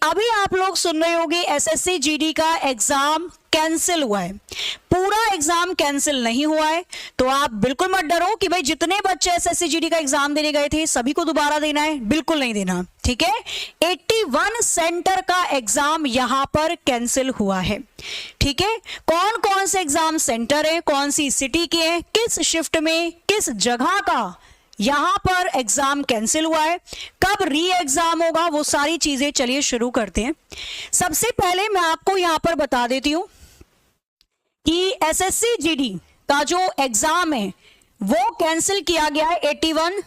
अभी आप लोग सुन रहे होंगे एसएससी जीडी का एग्जाम कैंसिल हुआ है, पूरा एग्जाम कैंसिल नहीं हुआ है। तो आप बिल्कुल मत डरो कि भाई जितने बच्चे एसएससी जीडी का एग्जाम देने गए थे सभी को दोबारा देना है, बिल्कुल नहीं देना, ठीक है। 81 सेंटर का एग्जाम यहां पर कैंसिल हुआ है, ठीक है। कौन कौन से एग्जाम सेंटर है, कौन सी सिटी के हैं, किस शिफ्ट में, किस जगह का यहां पर एग्जाम कैंसिल हुआ है, कब री एग्जाम होगा, वो सारी चीजें चलिए शुरू करते हैं। सबसे पहले मैं आपको यहां पर बता देती हूं कि एसएससी जीडी का जो एग्जाम है वो कैंसिल किया गया है 81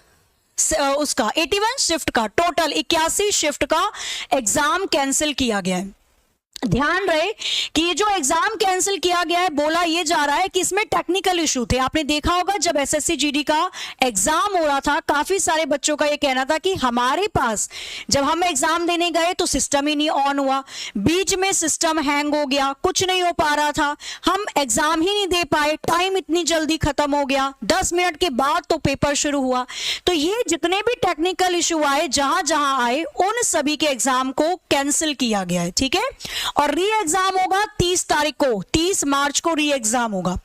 शिफ्ट का, टोटल 81 शिफ्ट का एग्जाम कैंसिल किया गया है। ध्यान रहे कि ये जो एग्जाम कैंसिल किया गया है, बोला ये जा रहा है कि इसमें टेक्निकल इशू थे। आपने देखा होगा जब एसएससी जीडी का एग्जाम हो रहा था, काफी सारे बच्चों का ये कहना था कि हमारे पास जब हम एग्जाम देने गए तो सिस्टम ही नहीं ऑन हुआ, बीच में सिस्टम हैंग हो गया, कुछ नहीं हो पा रहा था, हम एग्जाम ही नहीं दे पाए, टाइम इतनी जल्दी खत्म हो गया, 10 मिनट के बाद तो पेपर शुरू हुआ। तो ये जितने भी टेक्निकल इशू आए, जहां जहां आए, उन सभी के एग्जाम को कैंसिल किया गया है, ठीक है। और री एग्जाम होगा 30 तारीख को, 30 मार्च को री एग्जाम होगा।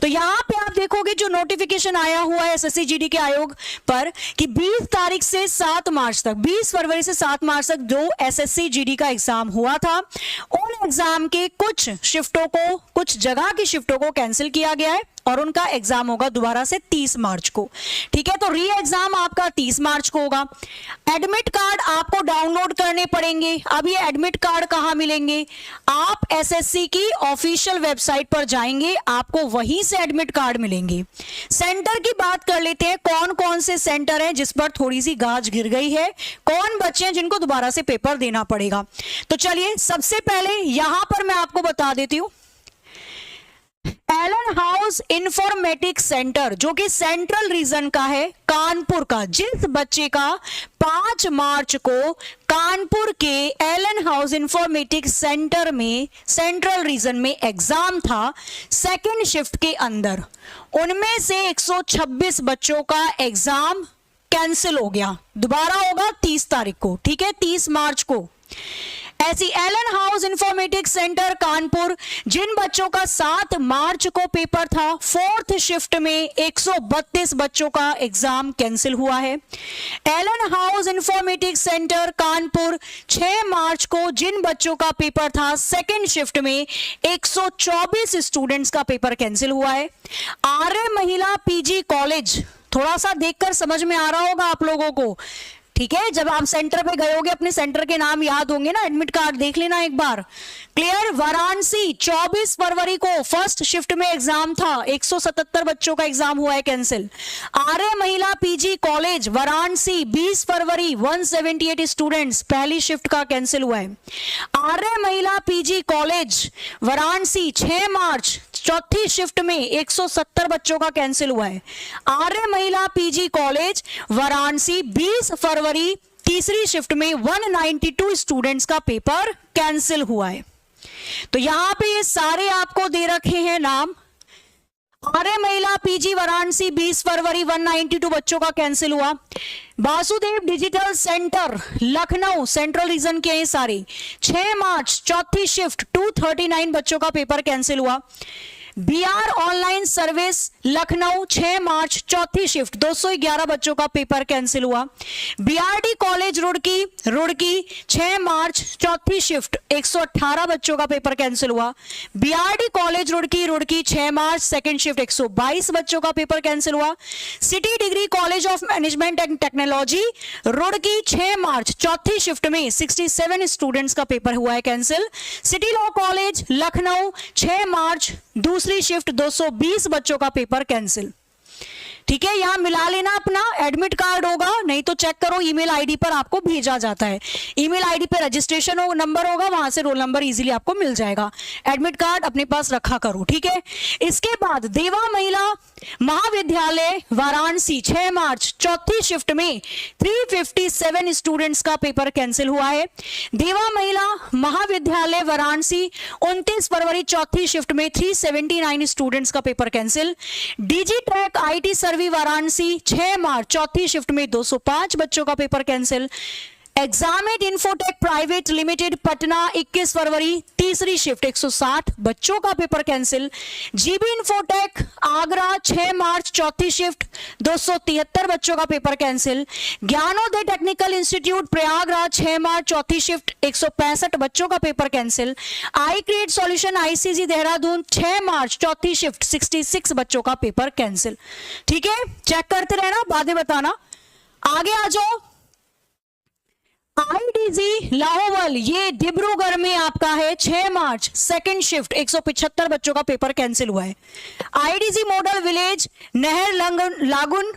तो यहां पे आप देखोगे जो नोटिफिकेशन आया हुआ है एसएससी जीडी के आयोग पर कि 20 तारीख से 7 मार्च तक, 20 फरवरी से 7 मार्च तक जो एसएससी जीडी का एग्जाम हुआ था, उन एग्जाम के कुछ शिफ्टों को, कुछ जगह की शिफ्टों को कैंसिल किया गया है और उनका एग्जाम होगा दोबारा से 30 मार्च को, ठीक है। तो री एग्जाम आपका 30 मार्च को होगा। एडमिट कार्ड आपको डाउनलोड करने पड़ेंगे। अब ये एडमिट कार्ड कहां मिलेंगे? आप एसएससी की ऑफिशियल वेबसाइट पर जाएंगे, आपको वहीं से एडमिट कार्ड मिलेंगे। सेंटर की बात कर लेते हैं, कौन कौन से सेंटर हैं जिस पर थोड़ी सी गाज गिर गई है, कौन बच्चे हैं जिनको दोबारा से पेपर देना पड़ेगा। तो चलिए सबसे पहले यहां पर मैं आपको बता देती हूं, एलन हाउस इंफॉर्मेटिक्स सेंटर जो कि सेंट्रल रीजन का है, कानपुर का, जिस बच्चे का 5 मार्च को कानपुर के एलन हाउस इंफॉर्मेटिक्स सेंटर में, सेंट्रल रीजन में एग्जाम था सेकेंड शिफ्ट के अंदर, उनमें से 126 बच्चों का एग्जाम कैंसिल हो गया, दोबारा होगा 30 तारीख को, ठीक है, 30 मार्च को। ऐसी Allen house informatics centre Kanpur, जिन बच्चों का 7 मार्च को पेपर था, 4th शिफ्ट में 132 बच्चों का एग्जाम कैंसिल हुआ है। Allen house informatics centre Kanpur 6 March को जिन बच्चों का पेपर था सेकेंड शिफ्ट में 124 स्टूडेंट्स का पेपर कैंसिल हुआ है। आर्य महिला पीजी कॉलेज, थोड़ा सा देखकर समझ में आ रहा होगा आप लोगों को, ठीक है, जब आप सेंटर पे गए होगे अपने सेंटर के नाम याद होंगे ना, एडमिट कार्ड देख लेना एक बार, क्लियर। वाराणसी 24 फरवरी को फर्स्ट शिफ्ट में एग्जाम था, 177 बच्चों का एग्जाम हुआ है कैंसिल। आर्य महिला पीजी कॉलेज वाराणसी 20 फरवरी 178 स्टूडेंट्स पहली शिफ्ट का कैंसिल हुआ है। आर्य महिला पीजी कॉलेज वाराणसी 6 मार्च चौथी शिफ्ट में 170 बच्चों का कैंसिल हुआ है। आर्य महिला पीजी कॉलेज वाराणसी 20 फरवरी तीसरी शिफ्ट में 192 स्टूडेंट्स का पेपर कैंसिल हुआ है। तो यहां पे ये सारे आपको दे रखे हैं नाम। आर्य महिला पीजी वाराणसी 20 फरवरी 192 बच्चों का कैंसिल हुआ। Vasudev digital centre Lucknow central region के हैं सारे, 6 मार्च चौथी शिफ्ट 239 बच्चों का पेपर कैंसिल हुआ। B R online service Lucknow 6 March चौथी शिफ्ट 211 बच्चों का पेपर कैंसिल हुआ। बीआरडी कॉलेज रुड़की 6 मार्च चौथी शिफ्ट 118 बच्चों का पेपर कैंसिल हुआ। BRD college Roorkee 6 March second shift 122 बच्चों का पेपर कैंसिल हुआ। City degree college of management and technology Roorkee 6 March चौथी शिफ्ट में 67 स्टूडेंट्स का पेपर हुआ है cancel. City law college Lucknow 6 मार्च दूसरी शिफ्ट 220 बच्चों का पेपर कैंसिल, ठीक है। यहां मिला लेना, अपना एडमिट कार्ड होगा, नहीं तो चेक करो ईमेल आईडी पर आपको भेजा जाता है, ईमेल आईडी पर रजिस्ट्रेशन नंबर होगा, वहां से रोल नंबर इजीली आपको मिल जाएगा। एडमिट कार्ड अपने पास रखा करो, ठीक है। इसके बाद देवा महिला महाविद्यालय वाराणसी 6 मार्च चौथी शिफ्ट में 357 स्टूडेंट्स का पेपर कैंसिल हुआ है। देवा महिला महाविद्यालय वाराणसी 29 फरवरी चौथी शिफ्ट में 379 स्टूडेंट्स का paper cancel. DG Track IT सर्वी वाराणसी 6 मार्च चौथी शिफ्ट में 205 बच्चों का पेपर कैंसिल। एग्जामेट इन्फोटेक प्राइवेट लिमिटेड पटना 21 फरवरी तीसरी शिफ्ट 160 बच्चों का paper cancel. GB Infotech Agra 6 March चौथी शिफ्ट 273 बच्चों का paper cancel. Gyanodaya Technical Institute Prayagraj 6 March चौथी शिफ्ट 165 बच्चों का paper cancel. I Create Solution ICG Dehradun 6 March चौथी शिफ्ट 66 बच्चों का पेपर कैंसिल। ठीक है, चेक करते रहना, बाद में बताना। आगे आ जाओ। आईडीजी लाहौल, ये डिब्रूगढ़ में आपका है 6 मार्च सेकंड शिफ्ट 175 बच्चों का पेपर कैंसिल हुआ है। आईडीजी मॉडल विलेज नहर लागुन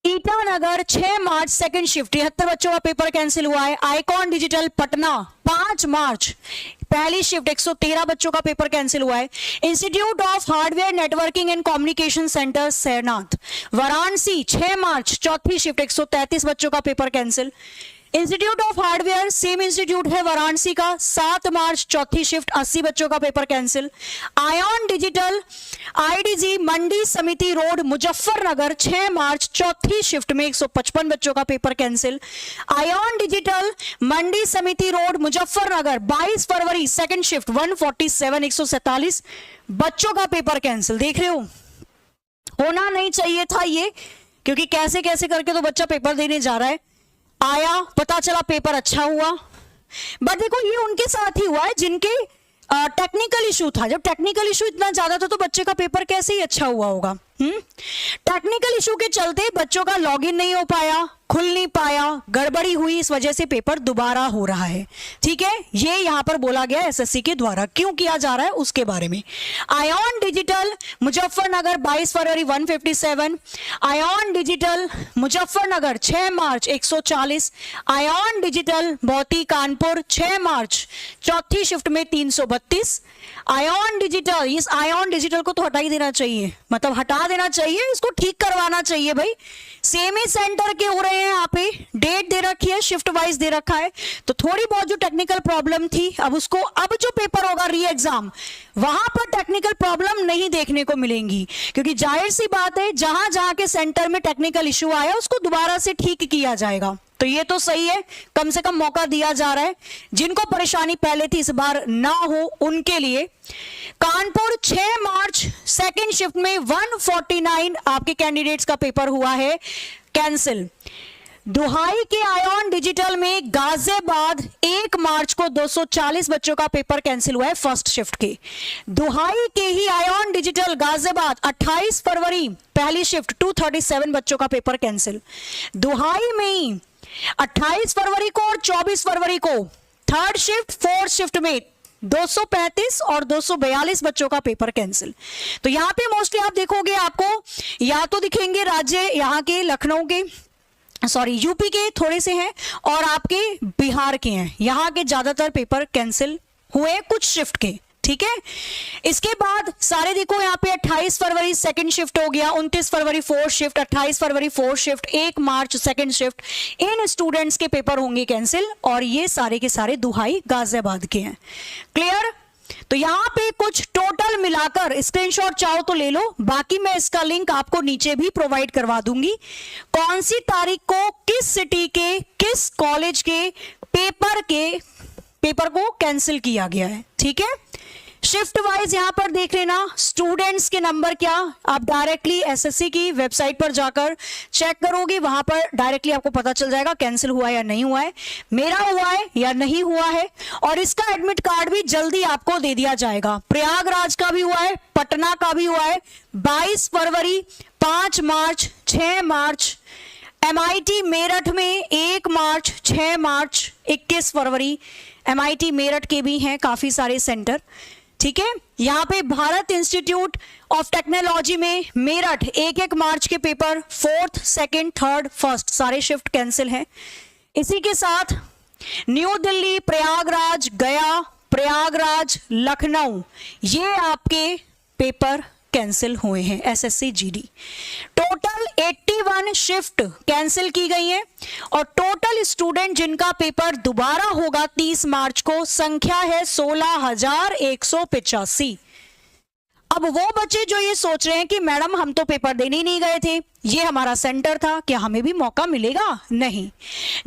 ईटानगर 6 मार्च सेकंड शिफ्ट 73 बच्चों का पेपर कैंसिल हुआ है। आइकॉन डिजिटल पटना 5 मार्च पहली शिफ्ट 113 बच्चों का पेपर कैंसिल हुआ है। Institute of hardware networking and communication centre Sarnath Varanasi 6 March चौथी शिफ्ट 133 बच्चों का paper cancel. Institute of hardware same institute है वाराणसी का 7 मार्च चौथी शिफ्ट 80 बच्चों का paper cancel. Ion digital IDG मंडी समिति रोड मुजफ्फरनगर 6 मार्च चौथी शिफ्ट में 155 बच्चों का पेपर कैंसिल। आयन डिजिटल मंडी समिति रोड मुजफ्फरनगर 22 फरवरी सेकंड शिफ्ट 147 147 बच्चों का पेपर कैंसिल। देख रहे हो, होना नहीं चाहिए था ये, क्योंकि कैसे कैसे करके तो बच्चा पेपर देने जा रहा है। आया, पता चला पेपर अच्छा हुआ, बट देखो ये उनके साथ ही हुआ है जिनके टेक्निकल इशू था। जब टेक्निकल इशू इतना ज्यादा था तो बच्चे का पेपर कैसे ही अच्छा हुआ होगा। टेक्निकल इशू के चलते बच्चों का लॉगिन नहीं हो पाया, खुल नहीं पाया, गड़बड़ी हुई, इस वजह से पेपर दोबारा हो रहा है। ठीक है, ये यहां पर बोला गया एसएससी के द्वारा, क्यों किया जा रहा है उसके बारे में। आयन डिजिटल मुजफ्फरनगर 22 फरवरी 157, आयन डिजिटल मुजफ्फरनगर 6 मार्च 140, आयन डिजिटल भौती कानपुर 6 मार्च चौथी शिफ्ट में 332। आयन डिजिटल, इस आयन डिजिटल को तो हटा ही देना चाहिए, मतलब हटा देना चाहिए, इसको ठीक करवाना चाहिए भाई। सेम ही सेंटर के हो रहे हैं, यहाँ पे डेट दे रखी है, शिफ्ट वाइज दे रखा है, तो थोड़ी बहुत जो टेक्निकल प्रॉब्लम थी अब उसको, अब जो पेपर होगा री एग्जाम वहां पर टेक्निकल प्रॉब्लम नहीं देखने को मिलेंगी, क्योंकि जाहिर सी बात है जहां जहां के सेंटर में टेक्निकल इश्यू आया उसको दोबारा से ठीक किया जाएगा। तो ये तो सही है, कम से कम मौका दिया जा रहा है, जिनको परेशानी पहले थी इस बार ना हो उनके लिए। कानपुर 6 मार्च सेकंड शिफ्ट में 149 आपके कैंडिडेट्स का पेपर हुआ है कैंसिल। दुहाई के आयन डिजिटल में गाजियाबाद 1 मार्च को 240 बच्चों का पेपर कैंसिल हुआ है फर्स्ट शिफ्ट के। दुहाई के ही आयन डिजिटल गाजियाबाद 28 फरवरी पहली शिफ्ट 237 बच्चों का पेपर कैंसिल। दुहाई में ही 28 फरवरी को और 24 फरवरी को थर्ड शिफ्ट फोर्थ शिफ्ट में 235 और 242 बच्चों का पेपर कैंसिल। तो यहां पे मोस्टली आप देखोगे आपको या तो दिखेंगे राज्य यहाँ के लखनऊ के, सॉरी यूपी के थोड़े से हैं और आपके बिहार के हैं, यहाँ के ज्यादातर पेपर कैंसिल हुए कुछ शिफ्ट के। ठीक है, इसके बाद सारे देखो यहाँ पे 28 फरवरी सेकंड शिफ्ट हो गया, 29 फरवरी फोर्थ शिफ्ट, 28 फरवरी फोर्थ शिफ्ट, 1 मार्च सेकंड शिफ्ट, इन स्टूडेंट्स के पेपर होंगे कैंसिल और ये सारे के सारे दुहाई गाजियाबाद के हैं। क्लियर? तो यहाँ पे कुछ टोटल मिलाकर स्क्रीनशॉट चाहो तो ले लो, बाकी मैं इसका लिंक आपको नीचे भी प्रोवाइड करवा दूंगी। कौन सी तारीख को किस सिटी के किस कॉलेज के पेपर को कैंसिल किया गया है। ठीक है, शिफ्ट वाइज यहां पर देख लेना, स्टूडेंट्स के नंबर क्या, आप डायरेक्टली एसएससी की वेबसाइट पर जाकर चेक करोगे, वहां पर डायरेक्टली आपको पता चल जाएगा कैंसिल हुआ है या नहीं हुआ है, मेरा हुआ है या नहीं हुआ है, और इसका एडमिट कार्ड भी जल्दी आपको दे दिया जाएगा। प्रयागराज का भी हुआ है, पटना का भी हुआ है 22 फरवरी, 5 मार्च, 6 मार्च, एमआईटी मेरठ में 1 मार्च, 6 मार्च, 21 फरवरी, एमआईटी मेरठ के भी हैं काफी सारे सेंटर। ठीक है, यहाँ पे भारत इंस्टीट्यूट ऑफ टेक्नोलॉजी में मेरठ 1 मार्च के paper, 4th, 2nd, 3rd, 1st सारे शिफ्ट कैंसिल हैं। इसी के साथ न्यू दिल्ली, प्रयागराज, गया, प्रयागराज, लखनऊ, ये आपके पेपर कैंसिल हुए हैं SSC GD. Total 81 shift cancel की गई है और टोटल स्टूडेंट जिनका पेपर दोबारा होगा 30 मार्च को संख्या है 16,185। अब वो बच्चे जो ये सोच रहे हैं कि मैडम हम तो पेपर देने ही नहीं गए थे, ये हमारा सेंटर था, क्या हमें भी मौका मिलेगा? नहीं।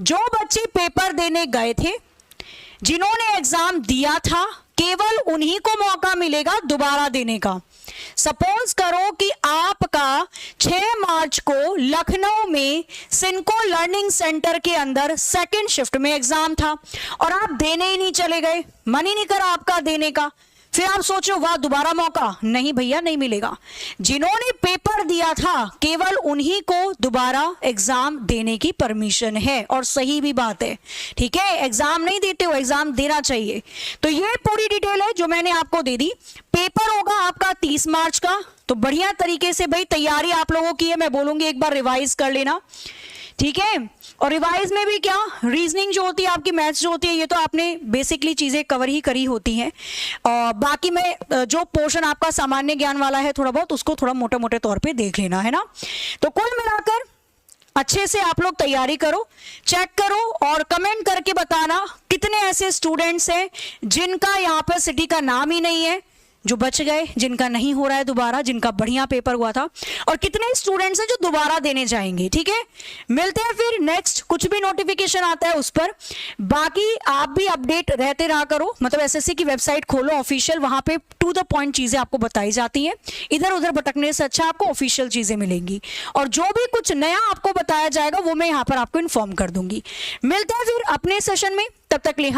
जो बच्चे पेपर देने गए थे, जिन्होंने एग्जाम दिया था, केवल उन्हीं को मौका मिलेगा दोबारा देने का। सपोज करो कि आपका 6 मार्च को लखनऊ में सिनको लर्निंग सेंटर के अंदर सेकंड शिफ्ट में एग्जाम था और आप देने ही नहीं चले गए, मन ही नहीं करा आपका देने का। फिर आप सोचो वाह दोबारा मौका, नहीं भैया नहीं मिलेगा। जिन्होंने पेपर दिया था केवल उन्हीं को दोबारा एग्जाम देने की परमिशन है, और सही भी बात है, ठीक है। एग्जाम नहीं देते हो, एग्जाम देना चाहिए। तो ये पूरी डिटेल है जो मैंने आपको दे दी। पेपर होगा आपका 30 मार्च का, तो बढ़िया तरीके से भाई तैयारी आप लोगों की है, मैं बोलूंगी एक बार रिवाइज कर लेना, ठीक है। और रिवाइज में भी क्या, रीजनिंग जो होती है आपकी, मैथ्स जो होती है, ये तो आपने बेसिकली चीजें कवर ही करी होती हैं। और बाकी में जो पोर्शन आपका सामान्य ज्ञान वाला है थोड़ा बहुत, उसको थोड़ा मोटे मोटे तौर पे देख लेना है ना। तो कुल मिलाकर अच्छे से आप लोग तैयारी करो, चेक करो और कमेंट करके बताना कितने ऐसे स्टूडेंट्स हैं जिनका यहाँ पर सिटी का नाम ही नहीं है, जो बच गए, जिनका नहीं हो रहा है दोबारा, जिनका बढ़िया पेपर हुआ था, और कितने स्टूडेंट्स हैं जो दोबारा देने जाएंगे, ठीक है। मिलते हैं फिर नेक्स्ट, कुछ भी नोटिफिकेशन आता है उस पर। बाकी आप भी अपडेट रहते रहा करो, मतलब एसएससी की वेबसाइट खोलो ऑफिशियल, वहां पे टू द पॉइंट चीजें आपको बताई जाती हैं। इधर उधर भटकने से अच्छा आपको ऑफिशियल चीजें मिलेंगी, और जो भी कुछ नया आपको बताया जाएगा वो मैं यहाँ पर आपको इन्फॉर्म कर दूंगी। मिलते हैं फिर अपने सेशन में, तब तक लिए